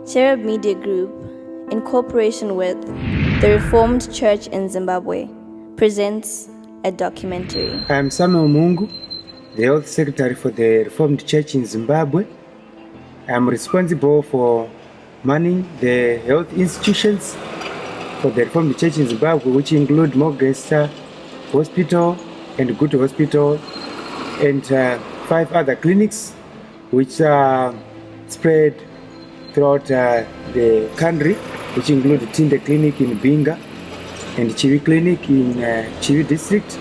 Cherub Media Group, in cooperation with the Reformed Church in Zimbabwe, presents a documentary. I am Mhungu, the Health Secretary for the Reformed Church in Zimbabwe. I am responsible for manning the health institutions for the Reformed Church in Zimbabwe, which include Mhungu Hospital and Gutu Hospital and 5 other clinics which are spread throughout the country, which include Tinde Clinic in Binga and Chivi Clinic in Chivi District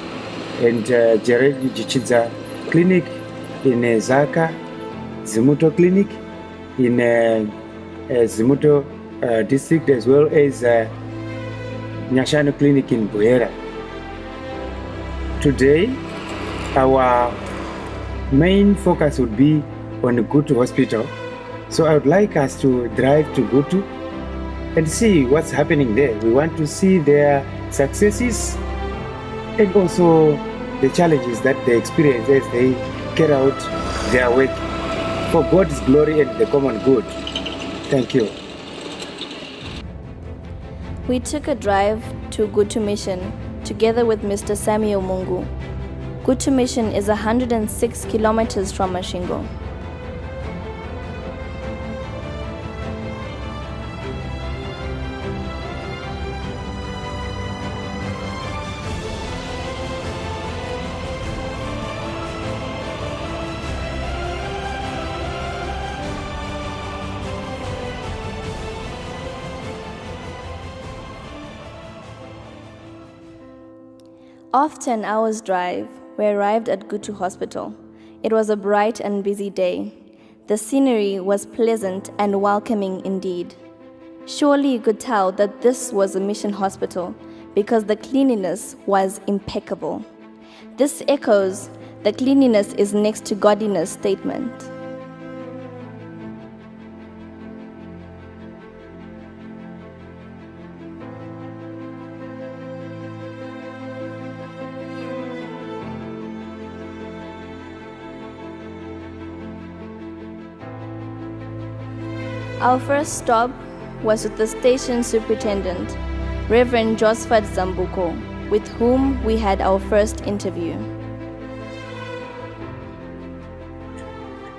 and Jereji Jichidza Clinic in Zaka, Zimuto Clinic in Zimuto District, as well as Nyashano Clinic in Buhera. Today, our main focus would be on Gutu Hospital. So I would like us to drive to Gutu and see what's happening there. We want to see their successes and also the challenges that they experience as they carry out their work for God's glory and the common good. Thank you. We took a drive to Gutu Mission together with Mr. Samuel Mhungu. Gutu Mission is 106 kilometers from Masvingo. After an hour's drive, we arrived at Gutu Hospital. It was a bright and busy day. The scenery was pleasant and welcoming indeed. Surely you could tell that this was a mission hospital because the cleanliness was impeccable. This echoes the cleanliness is next to godliness statement. Our first stop was with the station superintendent, Reverend Josephat Zambuko, with whom we had our first interview.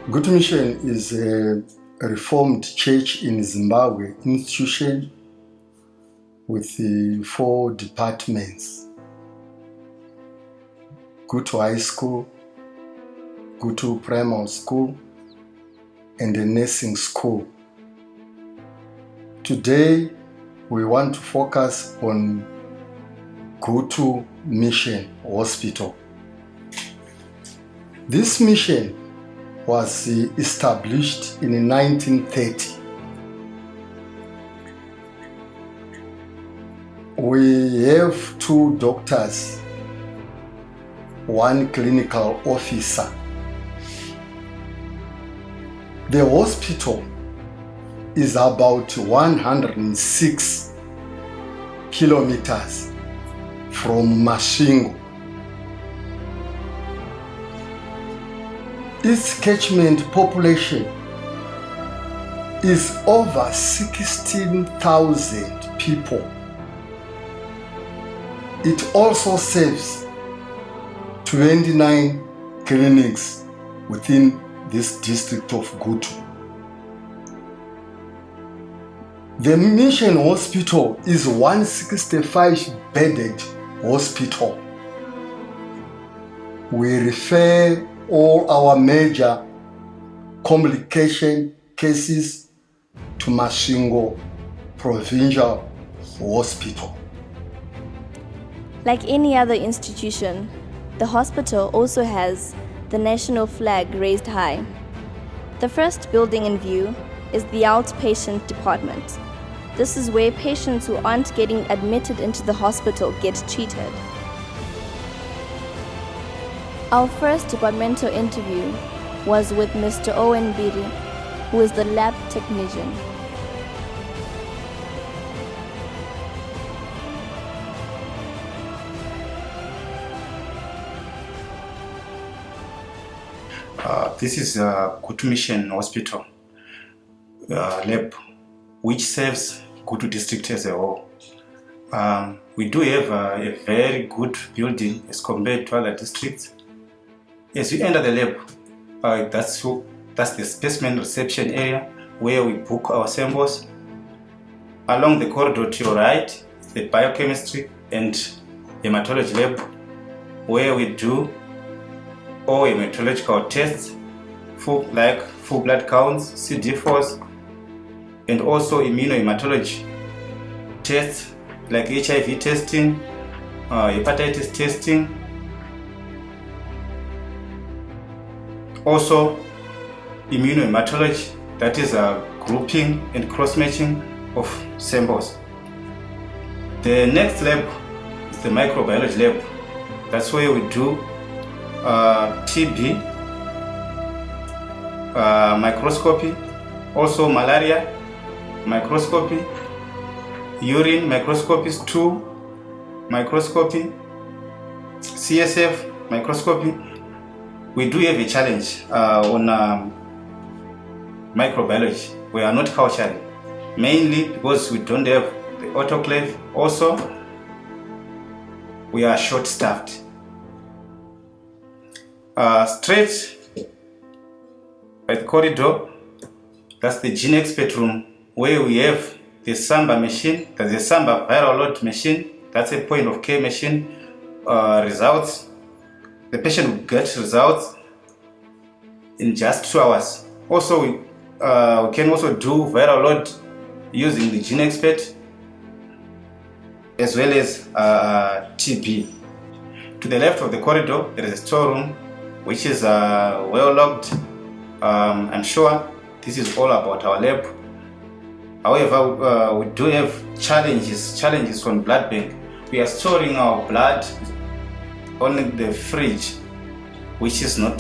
Gutu Mission is a Reformed Church in Zimbabwe institution with 4 departments: Gutu High School, Gutu Primary School, and a nursing school. Today, we want to focus on Gutu Mission Hospital. This mission was established in 1930. We have 2 doctors, 1 clinical officer. The hospital is about 106 kilometers from Masvingo. Its catchment population is over 16,000 people. It also serves 29 clinics within this district of Gutu. The Mission Hospital is 165-bedded hospital. We refer all our major complication cases to Masvingo Provincial Hospital. Like any other institution, the hospital also has the national flag raised high. The first building in view is the outpatient department. This is where patients who aren't getting admitted into the hospital get treated. Our first departmental interview was with Mr. Owen Biri, who is the lab technician. This is Gutu Mission Hospital lab which serves Gutu district as a whole. We do have a very good building as compared to other districts. As we enter the lab, that's the specimen reception area where we book our samples. Along the corridor to your right is the biochemistry and hematology lab, where we do all hematological tests, full blood counts, CD4s, and also immunohematology tests like HIV testing, hepatitis testing, also immunohematology, that is grouping and cross-matching of samples. The next lab is the microbiology lab. That's where we do TB microscopy, also malaria microscopy, urine microscopy, stool microscopy, CSF microscopy. We do have a challenge on microbiology. We are not culturing, mainly because we don't have the autoclave. Also, we are short-staffed. Straight by the corridor, that's the gene expert room, where we have the Samba machine, that's the Samba viral load machine, that's a point of care machine. Results, the patient will get results in just 2 hours. Also, we can also do viral load using the gene expert, as well as TB. To the left of the corridor, there is a storeroom, which is well locked. I'm sure this is all about our lab. However, we do have challenges from blood bank. We are storing our blood on the fridge, which is not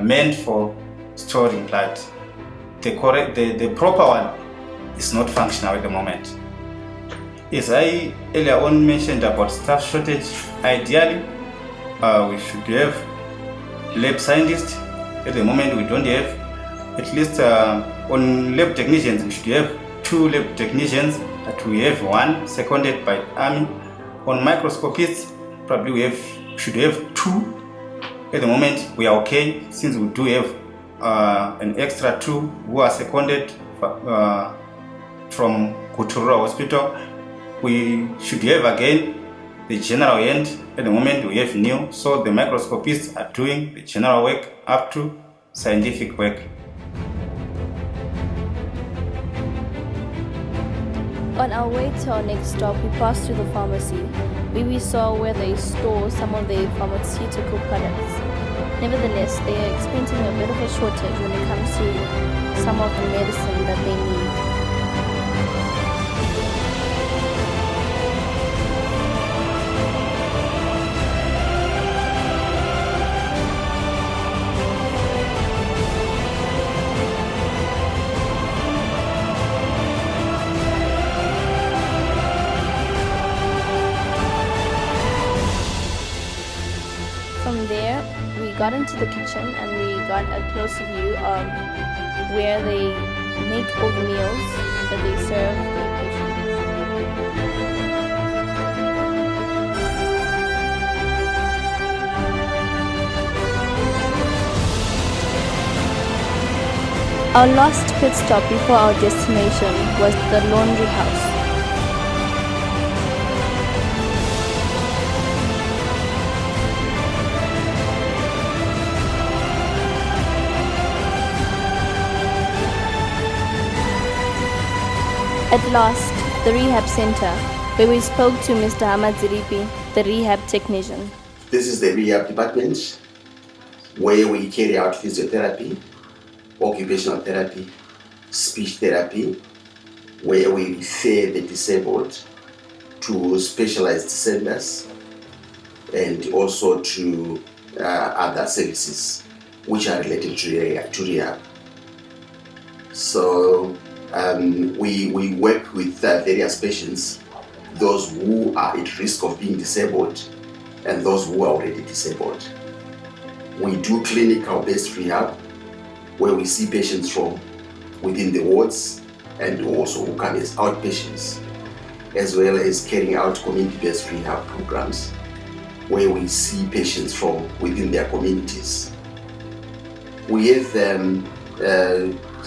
meant for storing blood. The proper one is not functional at the moment. As I earlier on mentioned about staff shortage, ideally we should have lab scientists. At the moment we don't have. At least on lab technicians, we should have 2 lab technicians, but we have 1 seconded by Army. On microscopists, probably we should have 2. At the moment we are okay, since we do have an extra 2 who are seconded from Gutu Hospital. We should have again the general end. At the moment we have new, so the microscopists are doing the general work up to scientific work. On our way to our next stop, we passed through the pharmacy, where we saw where they store some of their pharmaceutical products. Nevertheless, they are experiencing a bit of a shortage when it comes to some of the medicine that they need. From there, we got into the kitchen and we got a closer view of where they make all the meals that they serve their patients. Our last pit stop before our destination was the laundry house. At last, the rehab center, where we spoke to Mr. Hamadziripi, the rehab technician. This is the rehab department, where we carry out physiotherapy, occupational therapy, speech therapy, where we refer the disabled to specialized centers and also to other services which are related to rehab. So we work with various patients, those who are at risk of being disabled and those who are already disabled. We do clinical-based rehab, where we see patients from within the wards and also who come as outpatients, as well as carrying out community-based rehab programs where we see patients from within their communities. We have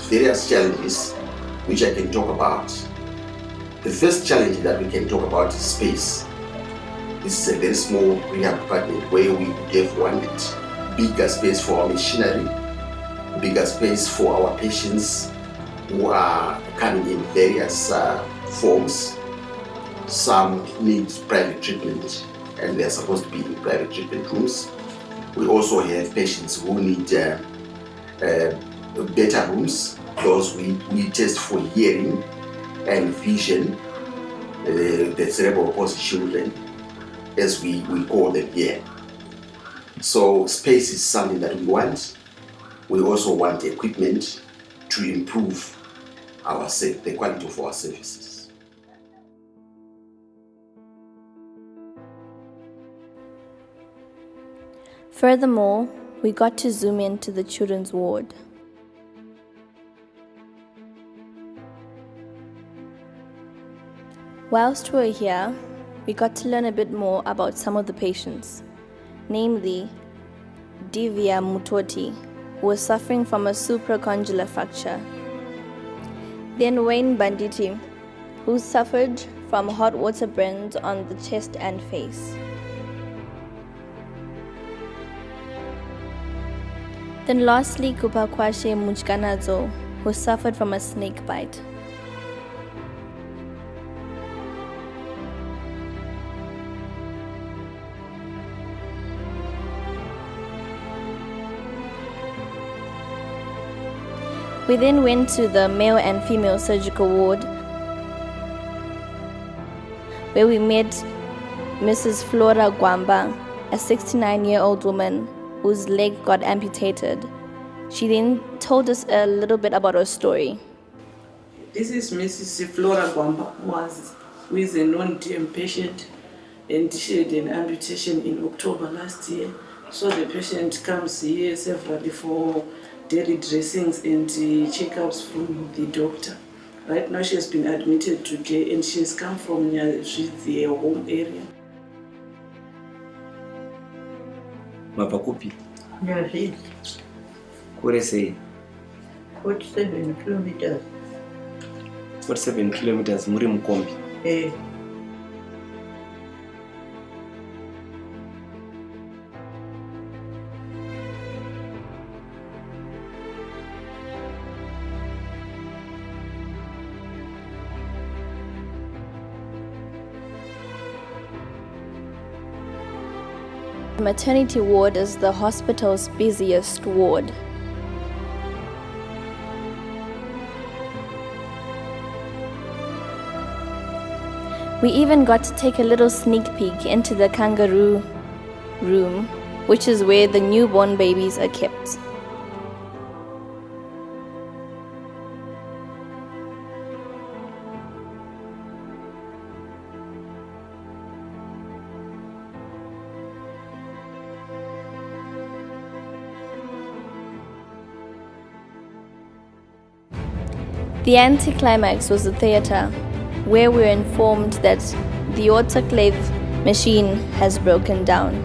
various challenges which I can talk about. The first challenge that we can talk about is space. This is a very small rehab department where we have wanted bigger space for our machinery, bigger space for our patients who are coming in various forms. Some need private treatment and they are supposed to be in private treatment rooms. We also have patients who need better rooms. Those we test for hearing and vision, the cerebral palsy children, as we call them here. So space is something that we want. We also want equipment to improve the quality of our services. Furthermore, we got to zoom into the children's ward. Whilst we were here, we got to learn a bit more about some of the patients, namely Divya Mutoti, who was suffering from a supracondylar fracture. Then Wayne Banditi, who suffered from hot water burns on the chest and face. Then lastly, Kupakwashe Mujkanazo, who suffered from a snake bite. We then went to the male and female surgical ward, where we met Mrs. Flora Gwamba, a 69-year-old woman whose leg got amputated. She then told us a little bit about her story. This is Mrs. Flora Gwamba, who is a non-DM patient, and she had an amputation in October last year. So the patient comes here severally for daily dressings and checkups from the doctor. Right now she has been admitted today and she has come from near the home area. Mapakupi? Nyazi, Kure say 47 kilometers. 47 kilometers muri Mkombi. Eh, The maternity ward is the hospital's busiest ward. We even got to take a little sneak peek into the kangaroo room, which is where the newborn babies are kept. The anticlimax was the theatre, where we were informed that the autoclave machine has broken down.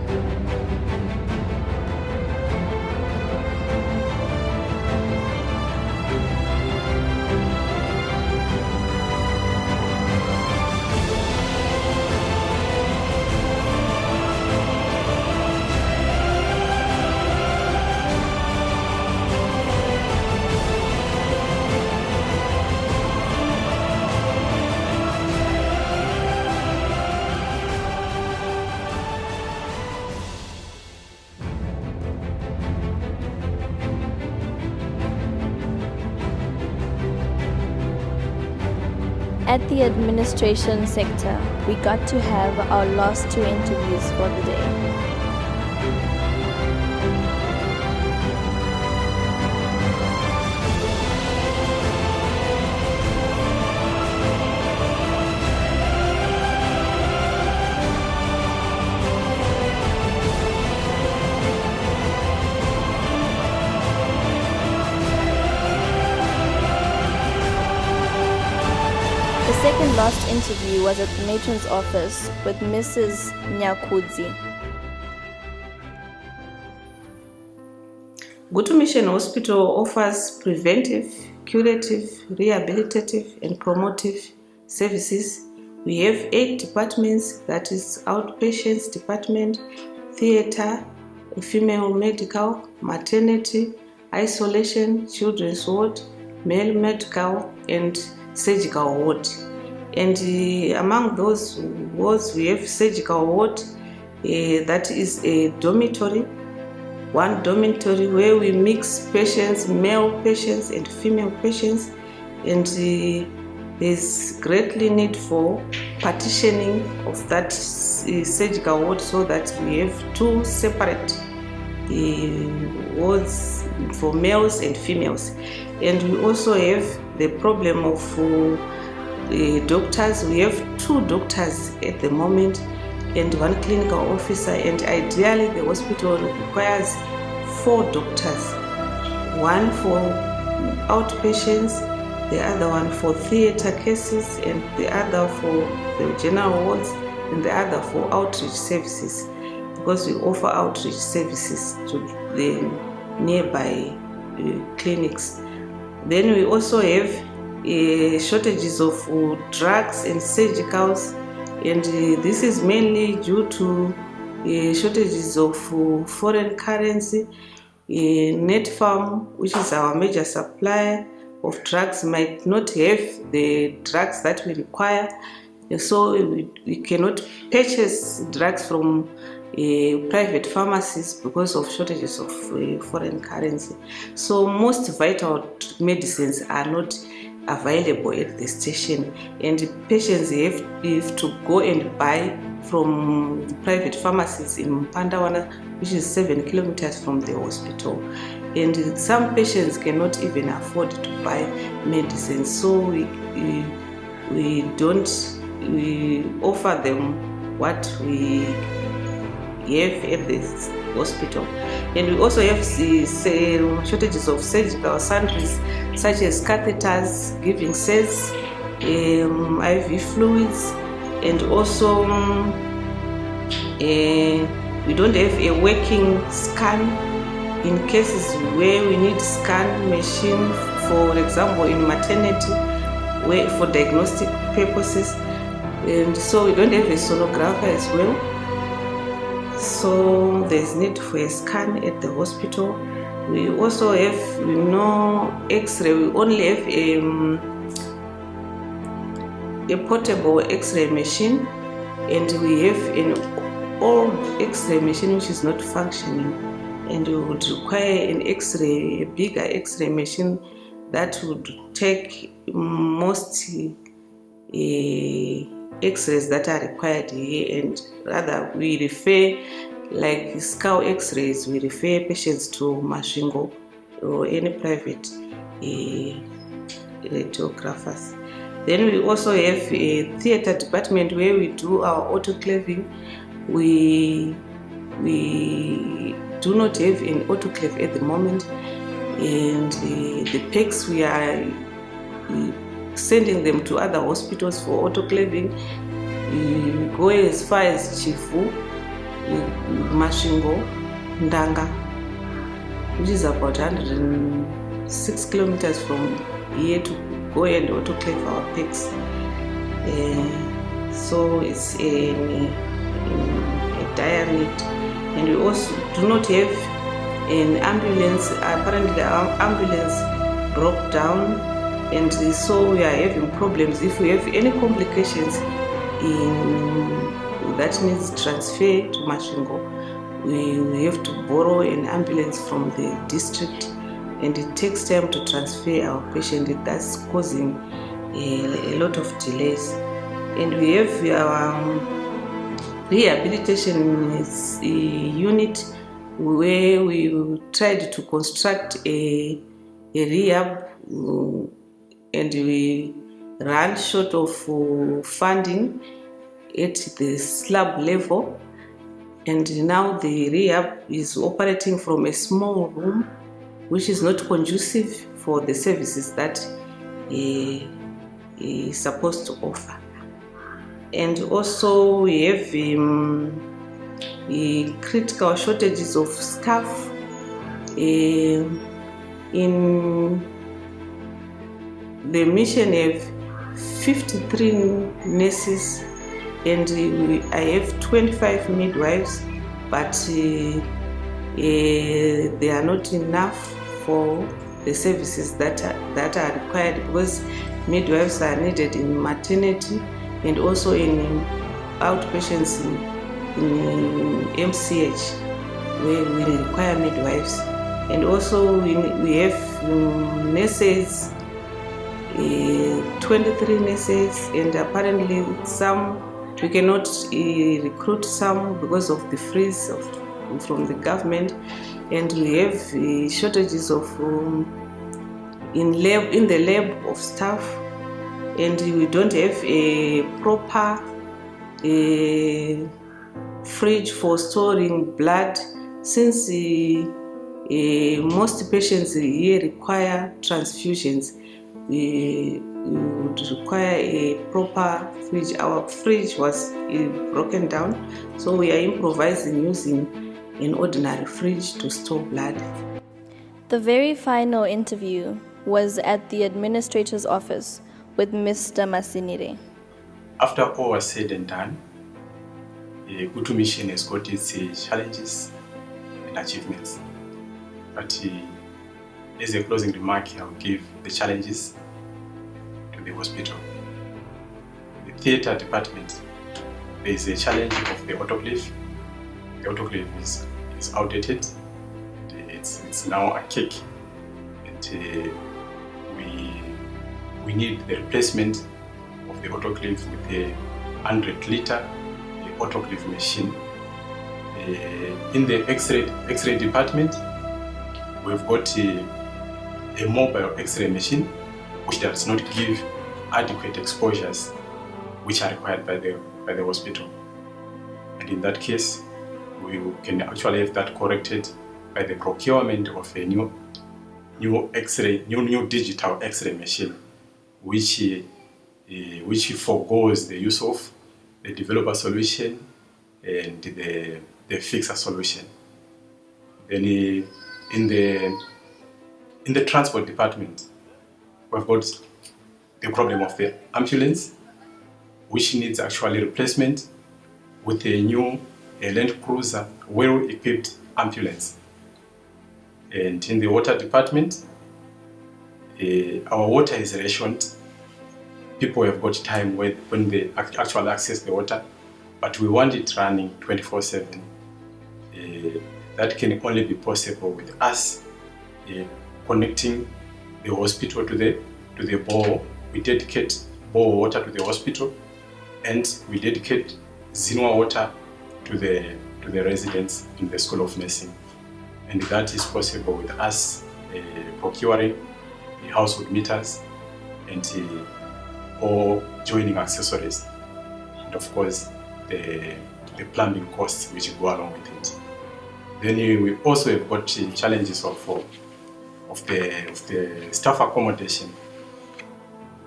At the administration sector, we got to have our last two interviews for the day. second last interview was at the matron's office with Mrs. Nyakudzi. Gutu Mission Hospital offers preventive, curative, rehabilitative, and promotive services. We have 8 departments, that is outpatients department, theatre, female medical, maternity, isolation, children's ward, male medical, and surgical ward. And among those wards, we have surgical ward, that is a dormitory, one dormitory where we mix patients, male patients and female patients, and there's greatly need for partitioning of that surgical ward so that we have 2 separate wards for males and females. And we also have the problem of doctors. We have 2 doctors at the moment and 1 clinical officer, and ideally the hospital requires 4 doctors, 1 for outpatients, the other one for theatre cases, and the other for the general wards, and the other for outreach services, because we offer outreach services to the nearby clinics. Then we also have shortages of drugs and surgicals, and this is mainly due to shortages of foreign currency. Netfarm, which is our major supplier of drugs, might not have the drugs that we require, so we cannot purchase drugs from private pharmacies because of shortages of foreign currency. So most vital medicines are not available at the station, and patients have to go and buy from private pharmacies in Mpandawana, which is 7 kilometers from the hospital. And some patients cannot even afford to buy medicine, so we offer them what we have at the hospital. And we also have shortages of surgical sundries such as catheters, giving cells, IV fluids, and also we don't have a working scan in cases where we need scan machine, for example in maternity, where for diagnostic purposes, and so we don't have a sonographer as well. So there's need for a scan at the hospital. We also have no X-ray. We only have a portable X-ray machine, and we have an old X-ray machine which is not functioning, and we would require an X-ray, a bigger X-ray machine that would take most X-rays that are required here, and rather we refer, like skull X-rays, we refer patients to Mhungu or any private radiographers. Then we also have a theatre department where we do our autoclaving. We do not have an autoclave at the moment, and the PECs we are sending them to other hospitals for autoclaving. We go as far as Chifu, Mhungu, Ndanga, which is about 106 kilometers from here to go and autoclave our pigs. So it's a dire need. And we also do not have an ambulance. Apparently our ambulance broke down, and so we are having problems. If we have any complications that needs transfer to Mhungu, we have to borrow an ambulance from the district, and it takes time to transfer our patient. That's causing a lot of delays. And we have our rehabilitation unit where we tried to construct a rehab, and we ran short of funding at the slab level, and now the rehab is operating from a small room which is not conducive for the services that is supposed to offer. And also we have critical shortages of staff. In the mission have 53 nurses and I have 25 midwives, but they are not enough for the services that are required, because midwives are needed in maternity and also in outpatients in MCH, where we require midwives. And also we have nurses, 23 nurses, and apparently some we cannot recruit some because of the freeze from the government, and we have shortages of in the lab of staff, and we don't have a proper fridge for storing blood, since most patients here require transfusions. We would require a proper fridge. Our fridge was broken down, so we are improvising using an ordinary fridge to store blood. The very final interview was at the administrator's office with Mr. Masinire. After all was said and done, the Gutu mission has got its challenges and achievements. But as a closing remark, I'll give the challenges to the hospital. The theatre department, there is a challenge of the autoclave. The autoclave is outdated. It's now archaic, and we need the replacement of the autoclave with a 100-liter autoclave machine. In the X-ray department, we've got a mobile X-ray machine which does not give adequate exposures which are required by the hospital. And in that case, we can actually have that corrected by the procurement of a new digital X-ray machine, which forgoes the use of the developer solution and the fixer solution. Then in the transport department, we've got the problem of the ambulance, which needs actually replacement with a new Land Cruiser well-equipped ambulance. And in the water department, our water is rationed. People have got time when they actually access the water, but we want it running 24/7. That can only be possible with us connecting the hospital to the bore. We dedicate bore water to the hospital, and we dedicate Zinwa water to the residents in the School of Nursing. And that is possible with us procuring household meters and or joining accessories, and of course the plumbing costs which go along with it. Then we also have got challenges of the staff accommodation.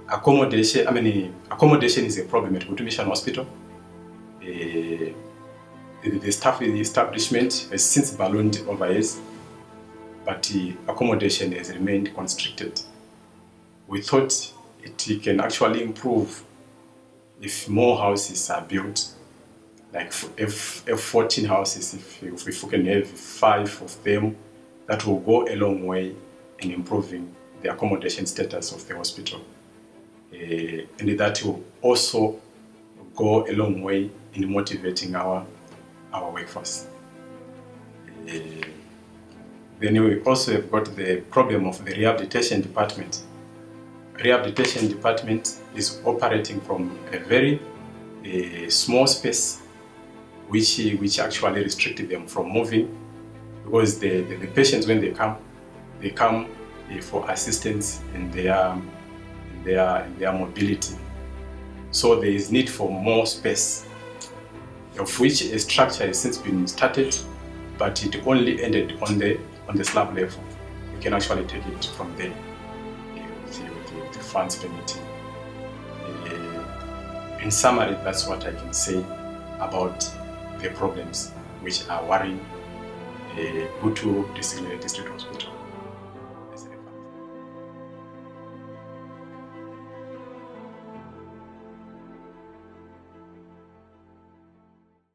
Accommodation is a problem at Gutu Mission Hospital. The staff in the establishment has since ballooned over years, but accommodation has remained constricted. We thought it can actually improve if more houses are built, like if 14 houses, if we can have 5 of them, that will go a long way in improving the accommodation status of the hospital. And that will also go a long way in motivating our workforce. Then we also have got the problem of the rehabilitation department. Rehabilitation department is operating from a very small space, which actually restricted them from moving, because the patients, when they come for assistance in their mobility. So there is need for more space, of which a structure has since been started, but it only ended on the slab level. We can actually take it from there with the funds permitting. in summary, that's what I can say about the problems which are worrying Gutu District Hospital.